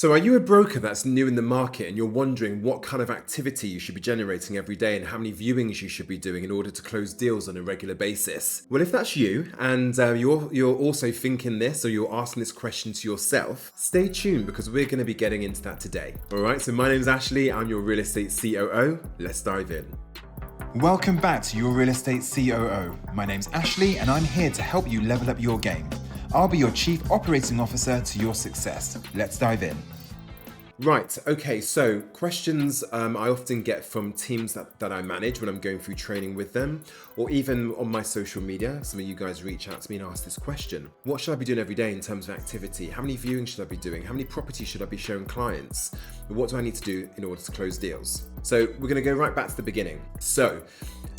So are you a broker that's new in the market and you're wondering what kind of activity you should be generating every day and how many viewings you should be doing in order to close deals on a regular basis? Well, if that's you and you're also thinking this or you're asking this question to yourself, stay tuned because we're going to be getting into that today. All right, so my name is Ashley. I'm your real estate COO. Let's dive in. Welcome back to Your Real Estate COO. My name's Ashley and I'm here to help you level up your game. I'll be your Chief Operating Officer to your success. Let's dive in. Right, okay, so questions I often get from teams that I manage when I'm going through training with them, or even on my social media. Some of you guys reach out to me and ask this question. What should I be doing every day in terms of activity? How many viewings should I be doing? How many properties should I be showing clients? What do I need to do in order to close deals? So we're gonna go right back to the beginning. So,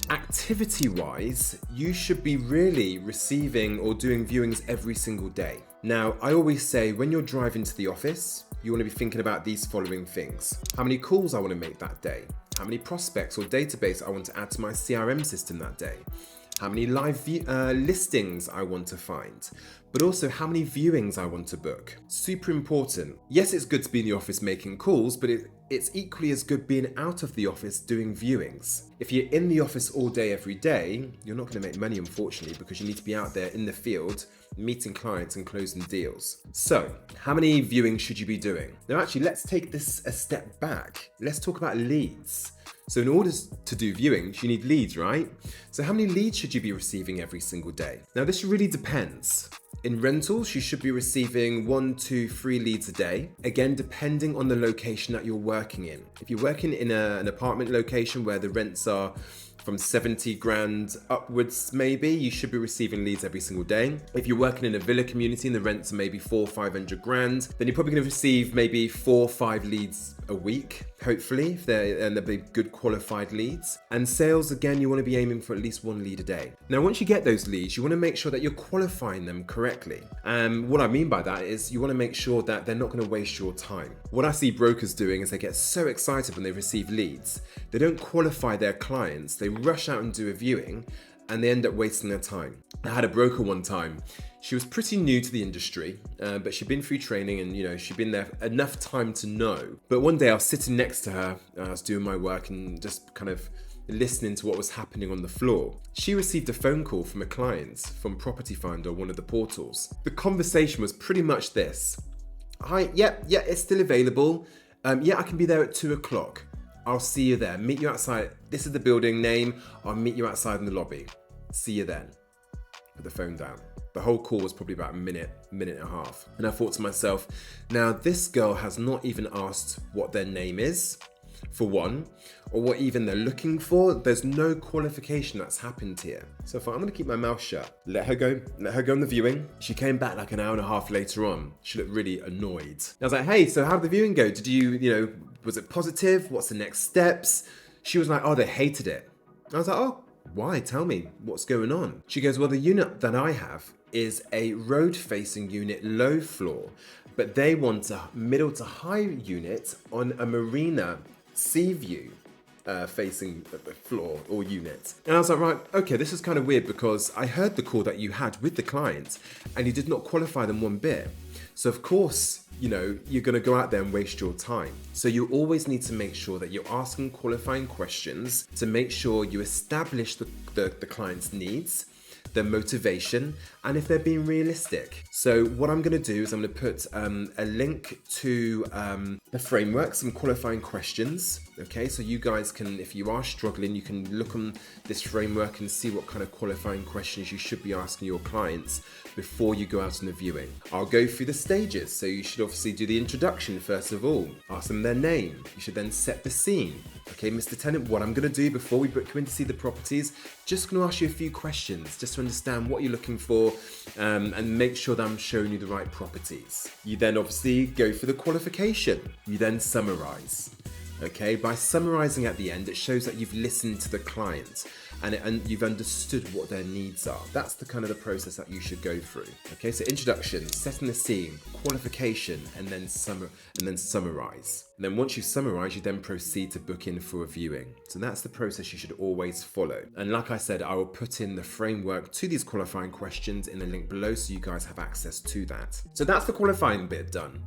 activity-wise, you should be really receiving or doing viewings every single day. Now, I always say when you're driving to the office, you want to be thinking about these following things. How many calls I want to make that day? How many prospects or database I want to add to my CRM system that day? How many live listings I want to find? But also how many viewings I want to book. Super important. Yes, it's good to be in the office making calls, but it's equally as good being out of the office doing viewings. If you're in the office all day, every day, you're not going to make money, unfortunately, because you need to be out there in the field, meeting clients and closing deals. So, how many viewings should you be doing? Now, actually, let's take this a step back. Let's talk about leads. So in order to do viewings, you need leads, right? So how many leads should you be receiving every single day? Now, this really depends. In rentals, you should be receiving 1, 2, 3 leads a day. Again, depending on the location that you're working in. If you're working in an apartment location where the rents are from 70 grand upwards, maybe, you should be receiving leads every single day. If you're working in a villa community and the rents are maybe 400 or 500 grand, then you're probably gonna receive maybe 4 or 5 leads a week, hopefully, if they'll be good qualified leads. And sales, again, you wanna be aiming for at least 1 lead a day. Now, once you get those leads, you wanna make sure that you're qualifying them correctly. What I mean by that is you wanna make sure that they're not gonna waste your time. What I see brokers doing is they get so excited when they receive leads, they don't qualify their clients, they rush out and do a viewing and they end up wasting their time. I had a broker one time. She was pretty new to the industry, but she'd been through training and she'd been there enough time to know. But one day I was sitting next to her, I was doing my work and just kind of listening to what was happening on the floor. She received a phone call from a client from Property Finder, one of the portals. The conversation was pretty much this. Hi, yeah, it's still available. Yeah, I can be there at 2 o'clock. I'll see you there. Meet you outside. This is the building name. I'll meet you outside in the lobby. See you then. Put the phone down. The whole call was probably about a minute and a half. And I thought to myself, now this girl has not even asked what their name is, for one, or what even they're looking for. There's no qualification that's happened here. So I thought, I'm gonna keep my mouth shut. Let her go on the viewing. She came back like an hour and a half later on. She looked really annoyed. I was like, hey, so how did the viewing go? Did you was it positive? What's the next steps? She was like, oh, they hated it. I was like, oh, why? Tell me, what's going on? She goes, well, the unit that I have is a road-facing unit, low floor, but they want a middle to high unit on a marina sea view facing floor or unit. And I was like, right, okay, this is kind of weird because I heard the call that you had with the client and you did not qualify them one bit. So of course, you're going to go out there and waste your time. So you always need to make sure that you're asking qualifying questions to make sure you establish the client's needs, their motivation, and if they're being realistic. So what I'm going to do is I'm going to put a link to the framework, some qualifying questions. Okay, so you guys can, if you are struggling, you can look on this framework and see what kind of qualifying questions you should be asking your clients before you go out on the viewing. I'll go through the stages. So you should obviously do the introduction first of all. Ask them their name. You should then set the scene. Okay, Mr. Tenant, what I'm going to do before we book you in to see the properties, just going to ask you a few questions just to understand what you're looking for and make sure that I'm showing you the right properties. You then obviously go for the qualification. You then summarize. Okay, by summarizing at the end, it shows that you've listened to the client and you've understood what their needs are. That's the kind of the process that you should go through. Okay, so introduction, setting the scene, qualification, and then summarize. And then once you summarize, you then proceed to book in for a viewing. So that's the process you should always follow. And like I said, I will put in the framework to these qualifying questions in the link below so you guys have access to that. So that's the qualifying bit done.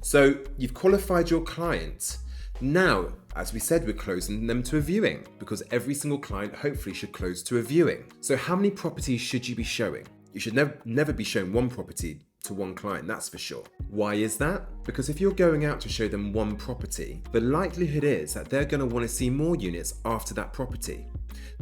So you've qualified your client. Now, as we said, we're closing them to a viewing because every single client hopefully should close to a viewing. So how many properties should you be showing? You should never be showing one property to one client, that's for sure. Why is that? Because if you're going out to show them one property, the likelihood is that they're going to want to see more units after that property.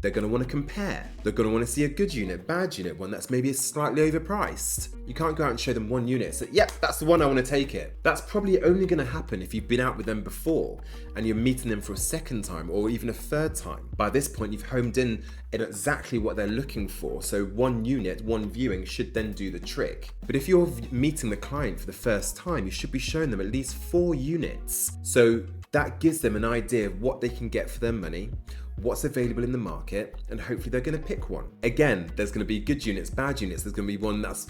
They're going to want to compare. They're going to want to see a good unit, bad unit, one that's maybe slightly overpriced. You can't go out and show them one unit. So, yep, that's the one, I want to take it. That's probably only going to happen if you've been out with them before and you're meeting them for a second time or even a third time. By this point, you've homed in exactly what they're looking for. So one unit, one viewing should then do the trick. But if you're meeting the client for the first time, you should be showing them at least 4 units. So that gives them an idea of what they can get for their money, what's available in the market, and hopefully they're going to pick one. Again, there's going to be good units, bad units. There's going to be one that's,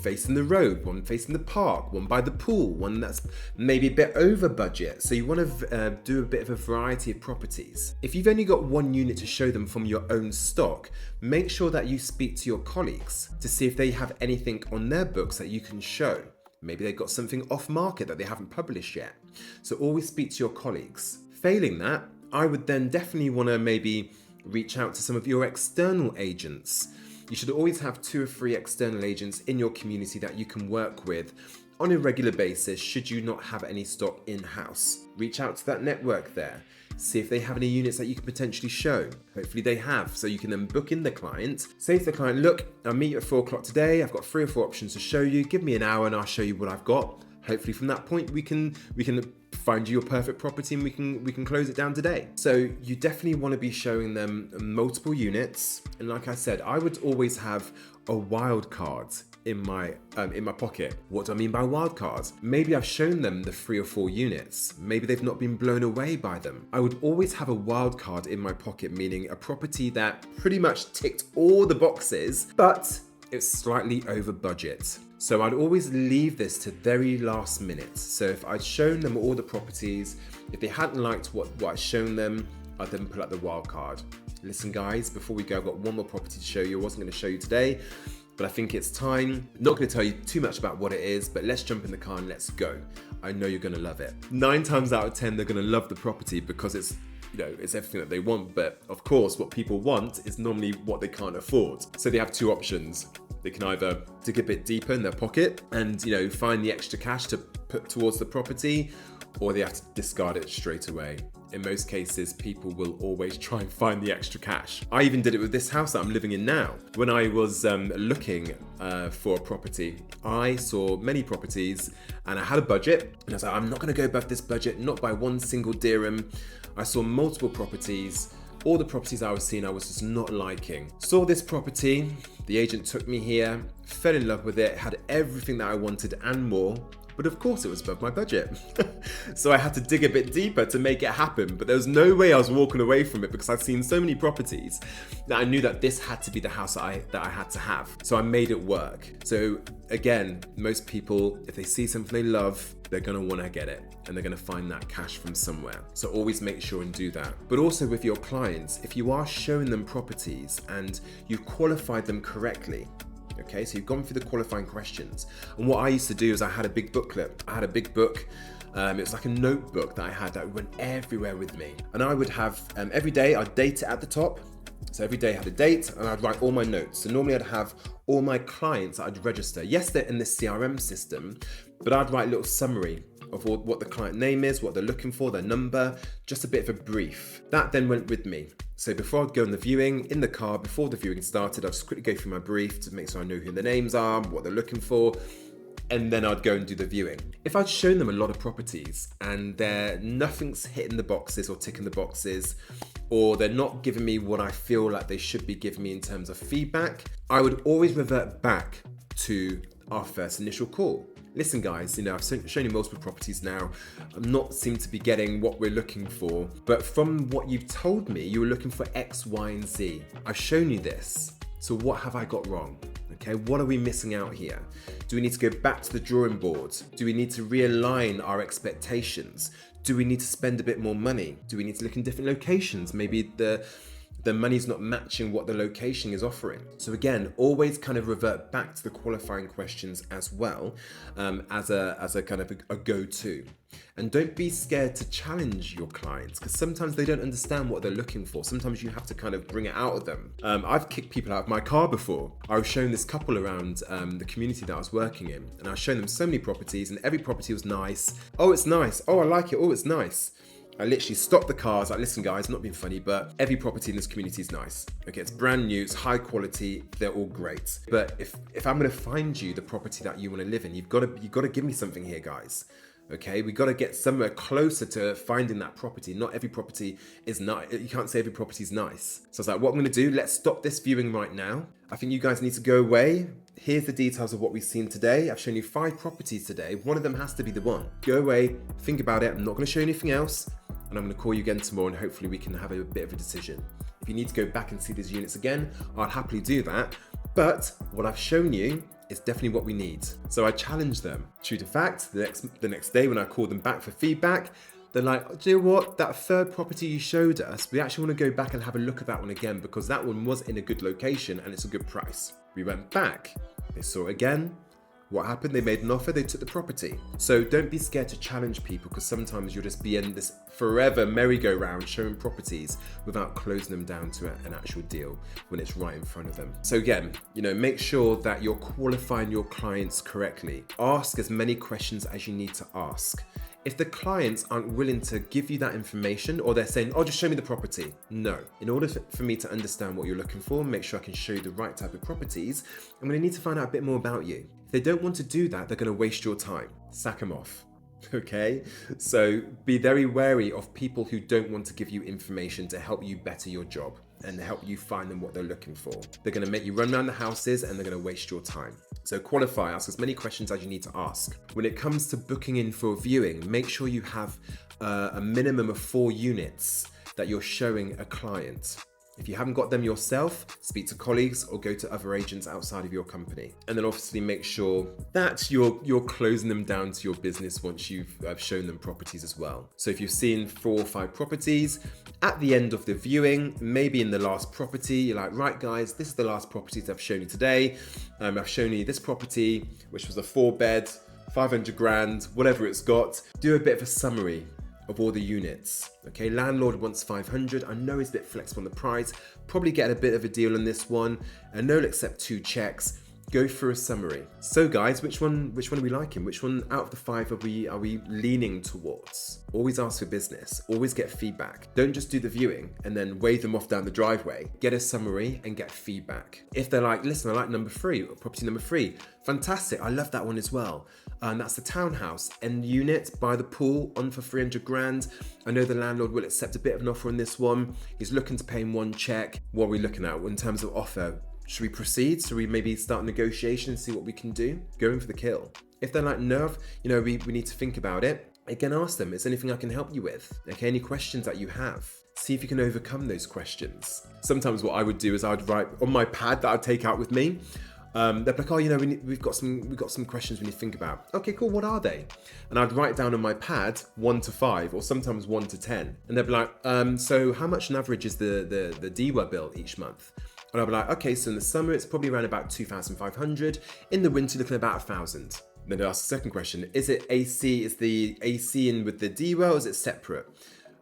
facing the road, one facing the park, one by the pool, one that's maybe a bit over budget. So you want to do a bit of a variety of properties. If you've only got one unit to show them from your own stock, make sure that you speak to your colleagues to see if they have anything on their books that you can show. Maybe they've got something off market that they haven't published yet. So always speak to your colleagues. Failing that, I would then definitely want to maybe reach out to some of your external agents. You should always have 2 or 3 external agents in your community that you can work with on a regular basis should you not have any stock in-house. Reach out to that network there. See if they have any units that you can potentially show. Hopefully they have, so you can then book in the client. Say to the client, look, I'll meet you at 4 o'clock today. I've got 3 or 4 options to show you. Give me an hour and I'll show you what I've got. Hopefully from that point, we can find you your perfect property and we can close it down today. So you definitely want to be showing them multiple units. And like I said, I would always have a wild card in my pocket. What do I mean by wild cards? Maybe I've shown them the 3 or 4 units. Maybe they've not been blown away by them. I would always have a wild card in my pocket, meaning a property that pretty much ticked all the boxes, but it's slightly over budget. So I'd always leave this to very last minute. So if I'd shown them all the properties, if they hadn't liked what I'd shown them, I'd then pull out the wild card. Listen guys, before we go, I've got one more property to show you. I wasn't going to show you today, but I think it's time. Not going to tell you too much about what it is, but let's jump in the car and let's go. I know you're going to love it. 9 times out of 10, they're going to love the property because it's everything that they want. But of course, what people want is normally what they can't afford. So they have 2 options. They can either dig a bit deeper in their pocket and, find the extra cash to put towards the property, or they have to discard it straight away. In most cases, people will always try and find the extra cash. I even did it with this house that I'm living in now. When I was looking for a property, I saw many properties and I had a budget. And I was like, I'm not going to go above this budget, not by 1 single dirham. I saw multiple properties. All the properties I was seeing, I was just not liking. Saw this property, the agent took me here, fell in love with it, had everything that I wanted and more. But of course it was above my budget. So I had to dig a bit deeper to make it happen. But there was no way I was walking away from it because I've seen so many properties that I knew that this had to be the house that I had to have. So I made it work. So again, most people, if they see something they love, they're going to want to get it and they're going to find that cash from somewhere. So always make sure and do that. But also with your clients, if you are showing them properties and you've qualified them correctly, okay, so you've gone through the qualifying questions. And what I used to do is I had a big booklet. I had a big book. It was like a notebook that I had that went everywhere with me. And I would have, every day I'd date it at the top. So every day I had a date and I'd write all my notes. So normally I'd have all my clients that I'd register. Yes, they're in the CRM system, but I'd write a little summary of what the client name is, what they're looking for, their number, just a bit of a brief. That then went with me. So before I'd go on the viewing, in the car, before the viewing started, I'd just quickly go through my brief to make sure I know who the names are, what they're looking for, and then I'd go and do the viewing. If I'd shown them a lot of properties and nothing's hitting the boxes or ticking the boxes, or they're not giving me what I feel like they should be giving me in terms of feedback, I would always revert back to our first initial call. listen guys, I've shown you multiple properties now. I'm not seem to be getting what we're looking for, but from what you've told me, you were looking for X, Y, and Z. I've shown you this. So what have I got wrong? Okay, what are we missing out here? Do we need to go back to the drawing board? Do we need to realign our expectations? Do we need to spend a bit more money? Do we need to look in different locations? Maybe the money's not matching what the location is offering. So again, always kind of revert back to the qualifying questions as well, as a kind of a go-to. And don't be scared to challenge your clients, because sometimes they don't understand what they're looking for. Sometimes you have to kind of bring it out of them. I've kicked people out of my car before. I was showing this couple around the community that I was working in, and I was showing them so many properties, and every property was nice. Oh, it's nice. Oh, I like it. Oh, it's nice. I literally stopped the car. I was like, listen guys, not being funny, but every property in this community is nice. Okay, it's brand new, it's high quality, they're all great. But if I'm gonna find you the property that you wanna live in, you've gotta give me something here, guys. Okay, we gotta get somewhere closer to finding that property. Not every property is nice. You can't say every property is nice. So I was like, what I'm gonna do, let's stop this viewing right now. I think you guys need to go away. Here's the details of what we've seen today. I've shown you 5 properties today. One of them has to be the one. Go away, think about it. I'm not gonna show you anything else. And I'm going to call you again tomorrow, and hopefully we can have a bit of a decision. If you need to go back and see these units again, I'll happily do that. But what I've shown you is definitely what we need. So I challenged them. True to fact, the next day when I called them back for feedback, they're like, oh, do you know what? That third property you showed us, we actually want to go back and have a look at that one again, because that one was in a good location and it's a good price. We went back, they saw it again. What happened? They made an offer, they took the property. So don't be scared to challenge people, because sometimes you'll just be in this forever merry-go-round showing properties without closing them down to an actual deal when it's right in front of them. So again, make sure that you're qualifying your clients correctly. Ask as many questions as you need to ask. If the clients aren't willing to give you that information, or they're saying, oh, just show me the property. No. In order for me to understand what you're looking for, make sure I can show you the right type of properties, I'm going to need to find out a bit more about you. If they don't want to do that, they're going to waste your time. Sack them off. Okay? So be very wary of people who don't want to give you information to help you better your job and help you find them what they're looking for. They're going to make you run around the houses and they're going to waste your time. So qualify, ask as many questions as you need to ask. When it comes to booking in for a viewing, make sure you have a minimum of 4 units that you're showing a client. If you haven't got them yourself, speak to colleagues or go to other agents outside of your company. And then obviously make sure that you're closing them down to your business once you've shown them properties as well. So if you've seen 4 or 5 properties, at the end of the viewing, maybe in the last property, you're like, right guys, this is the last properties I've shown you today. I've shown you this property, which was a 4-bed, 500 grand, whatever it's got. Do a bit of a summary of all the units. Okay, landlord wants 500. I know he's a bit flexible on the price. Probably get a bit of a deal on this one. I know he'll accept 2 checks. Go through a summary. So guys, which one are we liking? Which one out of the 5 are we leaning towards? Always ask for business. Always get feedback. Don't just do the viewing and then wave them off down the driveway. Get a summary and get feedback. If they're like, listen, I like number 3, or property number 3. Fantastic, I love that one as well. And that's the townhouse, end unit by the pool, on for 300 grand. I know the landlord will accept a bit of an offer on this one. He's looking to pay in 1 check. What are we looking at in terms of offer? Should we proceed? Should we maybe start negotiation and see what we can do? Going for the kill. If they're like, no, we need to think about it. Again, ask them, is there anything I can help you with? Okay, any questions that you have? See if you can overcome those questions. Sometimes what I would do is I'd write on my pad that I'd take out with me. They're like, oh, we've got some questions we need to think about. Okay, cool. What are they? And I'd write down on my pad 1 to 5, or sometimes 1 to 10. And they'd be like, so how much on average is the DWA bill each month? And I'll be like, okay, so in the summer it's probably around about 2,500. In the winter, looking at about 1,000. Then they ask the second question: is it AC? Is the AC in with the DWA, or is it separate?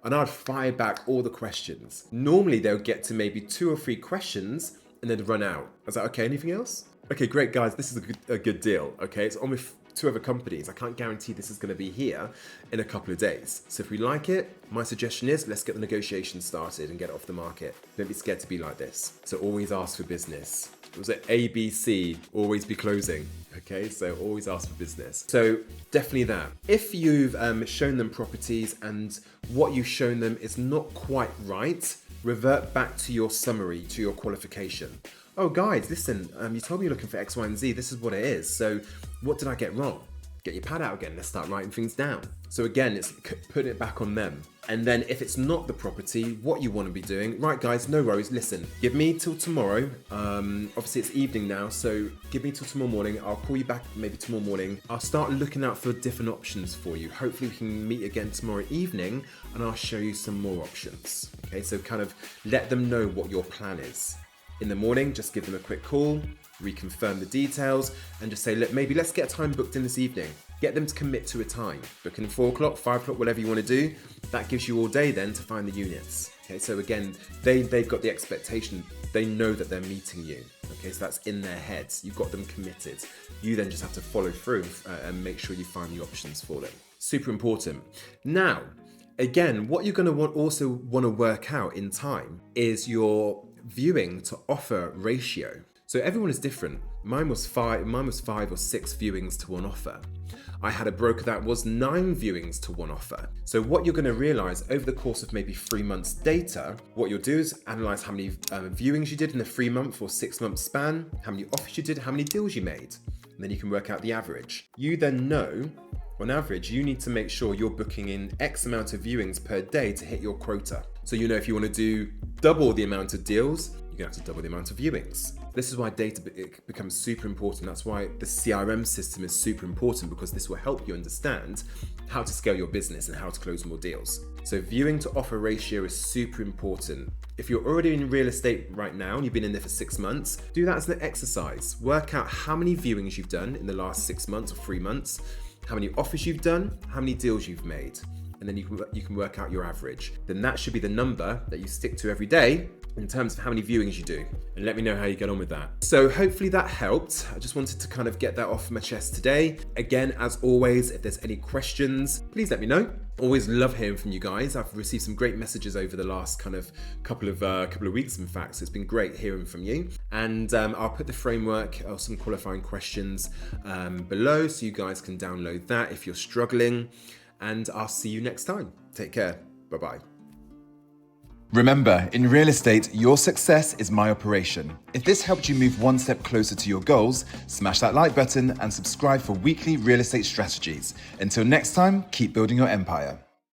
And I'd fire back all the questions. Normally they'll get to maybe 2 or 3 questions and then run out. I was like, okay, anything else? Okay, great guys, this is a good deal. Okay, it's on with 2 other companies. I can't guarantee this is going to be here in a couple of days. So if we like it, my suggestion is let's get the negotiation started and get it off the market. Don't be scared to be like this. So always ask for business. Was it ABC? Always be closing. Okay, so always ask for business. So definitely that. If you've shown them properties and what you've shown them is not quite right, revert back to your summary, to your qualification. Oh guys, listen, you told me you're looking for X, Y, and Z. This is what it is. So what did I get wrong? get your pad out again, let's start writing things down. So again, it's putting it back on them. And then if it's not the property, what you want to be doing, right guys, no worries, listen, give me till tomorrow. Obviously it's evening now, so give me till tomorrow morning. I'll call you back maybe tomorrow morning. I'll start looking out for different options for you. Hopefully we can meet again tomorrow evening and I'll show you some more options. Okay, so kind of let them know what your plan is. In the morning, just give them a quick call, reconfirm the details, and just say, look, maybe let's get a time booked in this evening. Get them to commit to a time. Book in 4 o'clock, 5 o'clock, whatever you want to do. That gives you all day then to find the units. Okay, so again, they've got the expectation. They know that they're meeting you. Okay, so that's in their heads. You've got them committed. You then just have to follow through and make sure you find the options for them. Super important. Now, again, what you're going to also want to work out in time is your viewing to offer ratio. So everyone is different. Mine was 5 or 6 viewings to 1 offer. I had a broker that was 9 viewings to 1 offer. So what you're going to realize over the course of maybe 3 months data, what you'll do is analyze how many viewings you did in a 3-month or 6-month span, how many offers you did, how many deals you made, and then you can work out the average. You then know, on average, you need to make sure you're booking in X amount of viewings per day to hit your quota. So you know if you want to do double the amount of deals, you're going to have to double the amount of viewings. This is why data becomes super important. That's why the CRM system is super important, because this will help you understand how to scale your business and how to close more deals. So viewing to offer ratio is super important. If you're already in real estate right now and you've been in there for 6 months, do that as an exercise. Work out how many viewings you've done in the last 6 months or 3 months, how many offers you've done, how many deals you've made, and then you can work out your average. Then that should be the number that you stick to every day in terms of how many viewings you do, and let me know how you get on with that. So hopefully that helped. I just wanted to kind of get that off my chest today. Again, as always, if there's any questions, please let me know. Always love hearing from you guys. I've received some great messages over the last kind of couple of weeks, in fact, so it's been great hearing from you. And I'll put the framework or some qualifying questions below so you guys can download that if you're struggling. And I'll see you next time. Take care. Bye-bye. Remember, in real estate, your success is my operation. If this helped you move one step closer to your goals, smash that like button and subscribe for weekly real estate strategies. Until next time, keep building your empire.